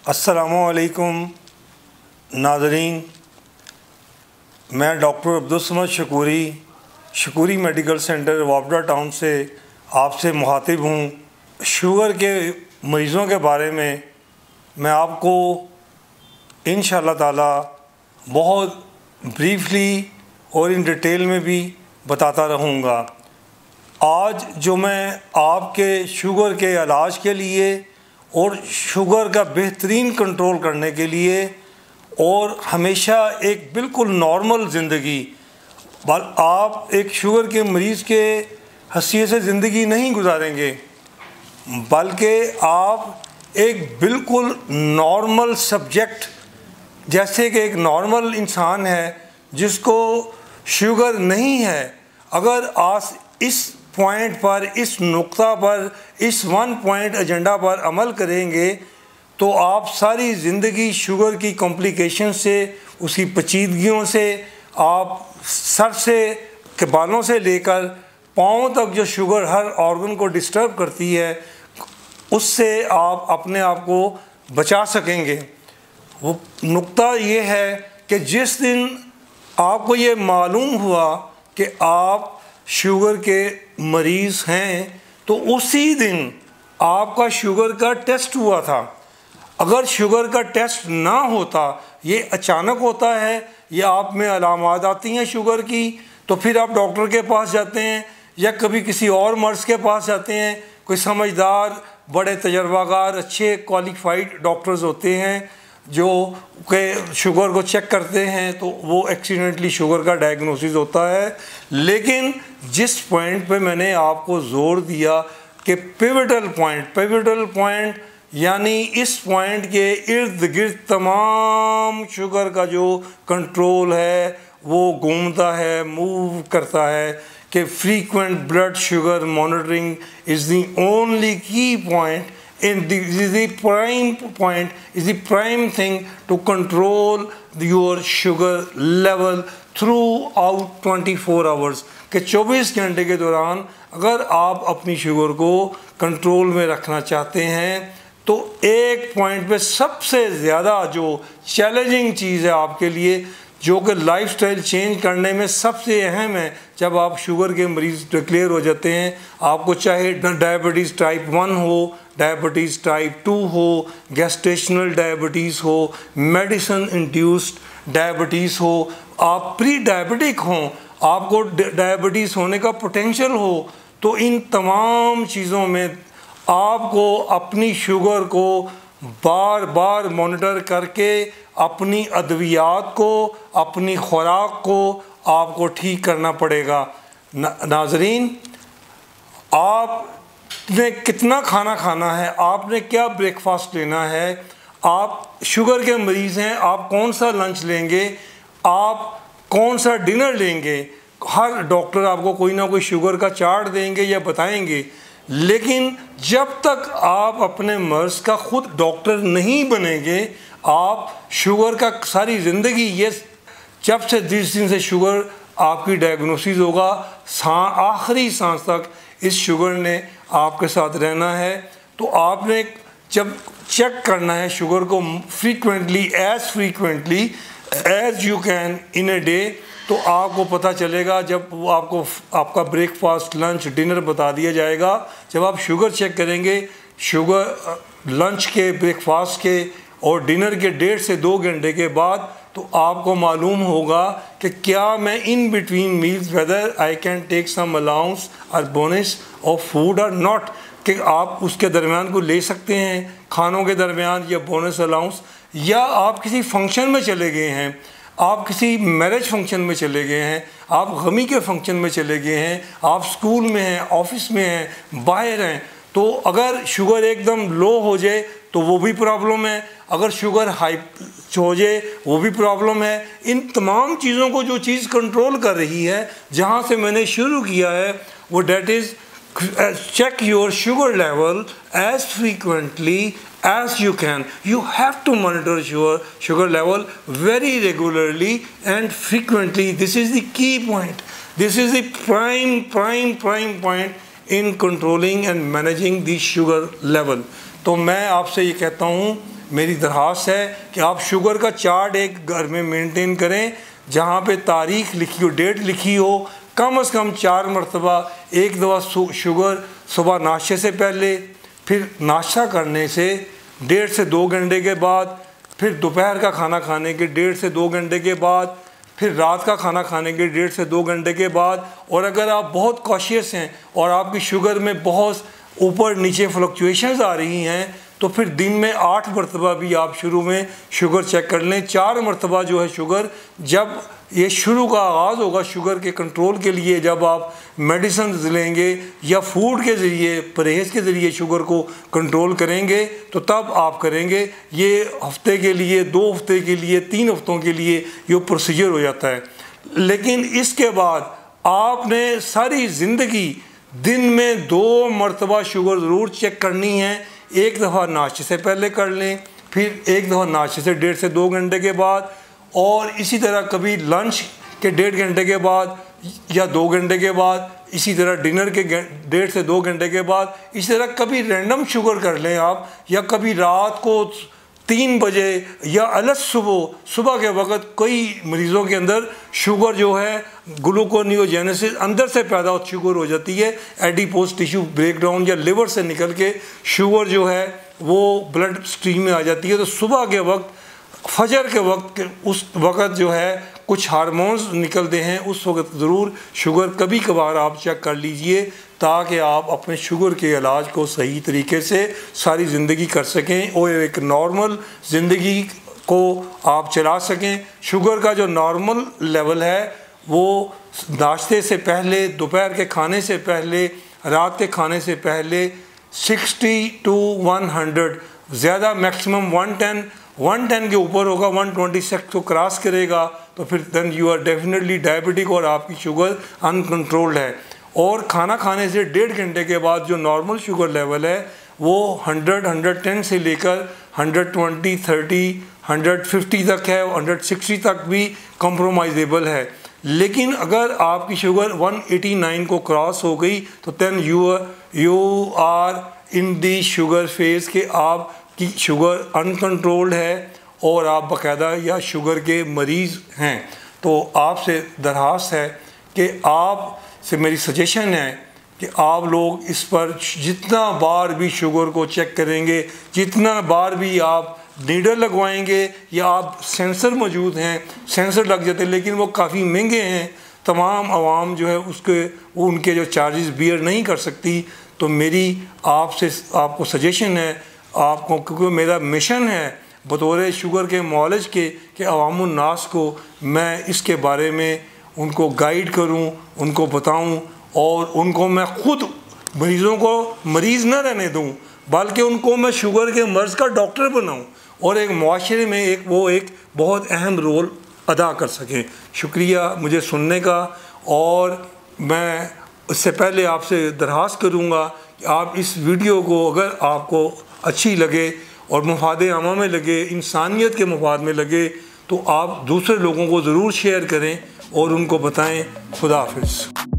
अस्सलामुअलैकुम नाज़रीन, मैं doctor Abdul Samad Shakuri medical centre Wapda town से आपसे मुखातिब हूँ। शुगर के मरीज़ों के बारे में मैं आपको इंशाअल्लाह ताला बहुत ब्रीफली और इन डिटेल में भी बताता रहूँगा। आज जो मैं आपके शुगर के इलाज के लिए और शुगर का बेहतरीन कंट्रोल करने के लिए और हमेशा एक बिल्कुल नॉर्मल ज़िंदगी, आप एक शुगर के मरीज़ के हैसियत से ज़िंदगी नहीं गुजारेंगे, बल्कि आप एक बिल्कुल नॉर्मल सब्जेक्ट जैसे कि एक नॉर्मल इंसान है जिसको शुगर नहीं है, अगर आज इस पॉइंट पर, इस नुक्ता पर, इस वन पॉइंट एजेंडा पर अमल करेंगे तो आप सारी ज़िंदगी शुगर की कॉम्प्लिकेशन से, उसकी पेचीदगियों से, आप सर से के बालों से लेकर पाँव तक जो शुगर हर ऑर्गन को डिस्टर्ब करती है, उससे आप अपने आप को बचा सकेंगे। वो नुक्ता ये है कि जिस दिन आपको ये मालूम हुआ कि आप शुगर के मरीज़ हैं तो उसी दिन आपका शुगर का टेस्ट हुआ था। अगर शुगर का टेस्ट ना होता, ये अचानक होता है या आप में अलामात आती हैं शुगर की, तो फिर आप डॉक्टर के पास जाते हैं या कभी किसी और मर्ज़ के पास जाते हैं। कोई समझदार, बड़े तजर्बाकार, अच्छे क्वालिफाइड डॉक्टर्स होते हैं जो के शुगर को चेक करते हैं, तो वो एक्सीडेंटली शुगर का डायग्नोसिस होता है। लेकिन जिस पॉइंट पे मैंने आपको ज़ोर दिया कि पिवटल पॉइंट यानी इस पॉइंट के इर्द गिर्द तमाम शुगर का जो कंट्रोल है वो घूमता है, मूव करता है, कि frequent blood sugar monitoring is the only की point and this is the prime point, is the prime thing to control your sugar level throughout 24 hours। कि 24 घंटे के दौरान अगर आप अपनी शुगर को कंट्रोल में रखना चाहते हैं तो एक पॉइंट पे सबसे ज़्यादा जो चैलेंजिंग चीज़ है आपके लिए, जो कि लाइफस्टाइल चेंज करने में सबसे अहम है, जब आप शुगर के मरीज़ डिक्लेयर हो जाते हैं, आपको चाहे डायबिटीज़ टाइप 1 हो, डायबिटीज़ टाइप 2 हो, गैस्ट्रेशनल डायबिटीज़ हो, मेडिसिन इंड्यूस्ड डायबिटीज़ हो, आप प्री डायबिटिक हों, आपको डायबिटीज़ होने का पोटेंशियल हो, तो इन तमाम चीज़ों में आपको अपनी शुगर को बार बार मॉनिटर करके अपनी अद्वियात को, अपनी खुराक को आपको ठीक करना पड़ेगा। नाज़रीन, आपने कितना खाना खाना है, आपने क्या ब्रेकफास्ट लेना है, आप शुगर के मरीज़ हैं, आप कौन सा लंच लेंगे, आप कौन सा डिनर लेंगे, हर डॉक्टर आपको कोई ना कोई शुगर का चार्ट देंगे या बताएंगे। लेकिन जब तक आप अपने मर्ज़ का खुद डॉक्टर नहीं बनेंगे, आप शुगर का सारी ज़िंदगी, ये जब से जिस दिन से शुगर आपकी डायग्नोसिस होगा, आखिरी सांस तक इस शुगर ने आपके साथ रहना है। तो आपने जब चेक करना है शुगर को frequently as you can in a day, तो आपको पता चलेगा जब वो आपको आपका ब्रेकफास्ट, लंच, डिनर बता दिया जाएगा। जब आप शुगर चेक करेंगे, शुगर लंच के, ब्रेकफास्ट के और डिनर के 1.5 से 2 घंटे के बाद, तो आपको मालूम होगा कि क्या मैं in between meals whether I can take some allowance और बोनस ऑफ फूड और नॉट, कि आप उसके दरमियान को ले सकते हैं, खानों के दरमियान या बोनस अलाउंस, या आप किसी फंक्शन में चले गए हैं, आप किसी मैरिज फंक्शन में चले गए हैं, आप गमी के फंक्शन में चले गए हैं, आप स्कूल में हैं, ऑफिस में हैं, बाहर हैं, तो अगर शुगर एकदम लो हो जाए तो वो भी प्रॉब्लम है, अगर शुगर हाई हो जाए वो भी प्रॉब्लम है। इन तमाम चीज़ों को जो चीज़ कंट्रोल कर रही है, जहाँ से मैंने शुरू किया है, वो that is check your sugar level as frequently as you can. You have to monitor your sugar level very regularly and frequently. This is the key point. This is the prime point in controlling and managing the sugar level. तो मैं आपसे ये कहता हूँ, मेरी दरख्वास्त है कि आप शुगर का चार्ट एक घर में मेंटेन करें, जहाँ पे तारीख लिखी हो, डेट लिखी हो, कम से कम 4 मरतबा एक दफ़ा शुगर सुबह नाश्ते से पहले, फिर नाश्ता करने से 1.5 से 2 घंटे के बाद, फिर दोपहर का खाना खाने के 1.5 से 2 घंटे के बाद, फिर रात का खाना खाने के 1.5 से 2 घंटे के बाद। और अगर आप बहुत कॉशियस हैं और आपकी शुगर में बहुत ऊपर नीचे फ्लक्चुएशंस आ रही हैं, तो फिर दिन में 8 मरतबा भी आप शुरू में शुगर चेक कर लें। 4 मरतबा जो है शुगर, जब ये शुरू का आगाज़ होगा शुगर के कंट्रोल के लिए, जब आप मेडिसिन लेंगे या फूड के ज़रिए, परहेज़ के ज़रिए शुगर को कंट्रोल करेंगे, तो तब आप करेंगे। ये हफ्ते के लिए, 2 हफ्ते के लिए, 3 हफ्तों के लिए ये प्रोसीजर हो जाता है। लेकिन इसके बाद आपने सारी ज़िंदगी दिन में 2 मरतबा शुगर ज़रूर चेक करनी है। एक दफ़ा नाश्ते से पहले कर लें, फिर एक दफ़ा नाश्ते से 1.5 से 2 घंटे के बाद, और इसी तरह कभी लंच के 1.5 घंटे के बाद या 2 घंटे के बाद, इसी तरह डिनर के 1.5 से 2 घंटे के बाद। इसी तरह कभी रैंडम शुगर कर लें आप, या कभी रात को 3 बजे या अलग सुबह के वक्त कई मरीज़ों के अंदर शुगर जो है ग्लूकोनियोजेनेसिस अंदर से पैदा शुगर हो जाती है, एडिपोज टिश्यू ब्रेकडाउन या लिवर से निकल के शुगर जो है वो ब्लड स्ट्रीम में आ जाती है। तो सुबह के वक्त, फजर के वक्त, उस वक्त जो है कुछ हार्मोन्स निकलते हैं, उस वक्त ज़रूर शुगर कभी कभार आप चेक कर लीजिए, ताकि आप अपने शुगर के इलाज को सही तरीके से सारी ज़िंदगी कर सकें और एक नॉर्मल ज़िंदगी को आप चला सकें। शुगर का जो नॉर्मल लेवल है वो नाश्ते से पहले, दोपहर के खाने से पहले, रात के खाने से पहले 60 to 100, ज़्यादा मैक्सिमम 110 के ऊपर होगा, 126 को क्रॉस करेगा तो फिर then you are definitely diabetic और आपकी शुगर अनकंट्रोल्ड है। और खाना खाने से 1.5 घंटे के बाद जो नॉर्मल शुगर लेवल है वो 110 से लेकर 120, 30, 150 तक है, 160 तक भी कॉम्प्रोमाइजेबल है। लेकिन अगर आपकी शुगर 189 को क्रॉस हो गई तो then you are in the sugar phase के आपकी शुगर अनकंट्रोल्ड है और आप बाकायदा या शुगर के मरीज़ हैं। तो आपसे दरख्वास्त है कि आप से मेरी सजेशन है कि आप लोग इस पर जितना बार भी शुगर को चेक करेंगे, जितना बार भी आप नीडल लगवाएंगे या आप सेंसर मौजूद हैं, सेंसर लग जाते हैं लेकिन वो काफ़ी महंगे हैं, तमाम आवाम जो है वो उनके जो चार्जेस बियर नहीं कर सकती। तो मेरी आपको सजेशन है, आपको, क्योंकि मेरा मिशन है बतौर शुगर के मौलज के कि अवामुन नास को मैं इसके बारे में उनको गाइड करूं, उनको बताऊं और उनको मैं ख़ुद मरीज़ों को मरीज़ न रहने दूं, बल्कि उनको मैं शुगर के मर्ज़ का डॉक्टर बनाऊं और एक माशरे में एक बहुत अहम रोल अदा कर सकें। शुक्रिया मुझे सुनने का। और मैं इससे पहले आपसे दरख्वास्त करूँगा कि आप इस वीडियो को अगर आपको अच्छी लगे और मफाद आमा में लगे, इंसानियत के मफाद में लगे, तो आप दूसरे लोगों को ज़रूर शेयर करें और उनको बताएं। खुदा हाफिज़।